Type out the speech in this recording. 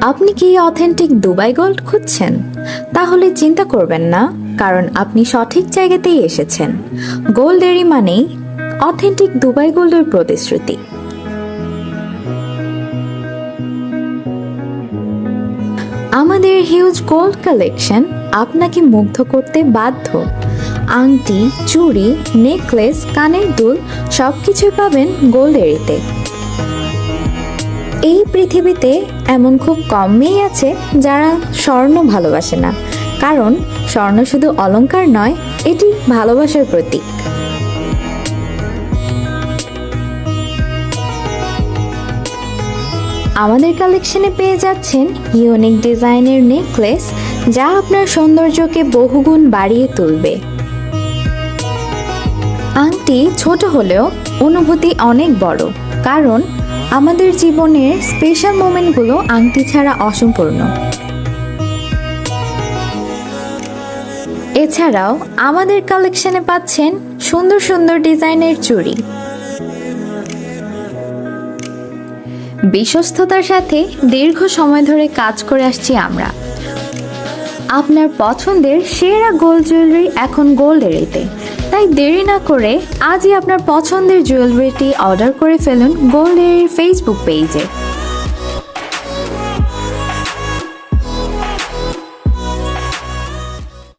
আপনি কি authentic Dubai gold খুঁজছেন? তাহলে চিন্তা করবেন না, কারণ আপনি সঠিক জায়গাতেই এসেছেন। গোল্ডেরি মানেই অথেন্টিক দুবাই গোল্ডের প্রতিশ্রুতি। আমাদের হিউজ গোল্ড কালেকশন আপনাকে মুগ্ধ করতে বাধ্য। আংটি, চুড়ি, নেকলেস, কানের দুল সবকিছুই পাবেন গোল্ডেরিতে। এই পৃথিবীতে এমন খুব কম মেয়ে আছে যারা স্বর্ণ ভালোবাসে না, কারণ স্বর্ণ শুধু অলংকার নয়, এটি ভালোবাসার প্রতীক। আমাদের কালেকশনে পেয়ে যাচ্ছেন ইউনিক ডিজাইনের নেকলেস, যা আপনার সৌন্দর্যকে বহুগুণ বাড়িয়ে তুলবে। আংটি ছোট হলেও অনুভূতি অনেক বড়, কারণ আমাদের জীবনের স্পেশাল মোমেন্টগুলো আংটি ছাড়া অসম্পূর্ণ। এছাড়াও আমাদের কালেকশনে পাচ্ছেন সুন্দর সুন্দর ডিজাইনের চুড়ি। বিশ্বস্ততার সাথে দীর্ঘ সময় ধরে কাজ করে আসছি আমরা। আপনার পছন্দের সেরা গোল্ড জুয়েলারি এখন গোল্ডেরিতে, তাই দেরি না করে আজই আপনার পছন্দের জুয়েলারিটি অর্ডার করে ফেলুন গোল্ডেরির ফেসবুক পেজে।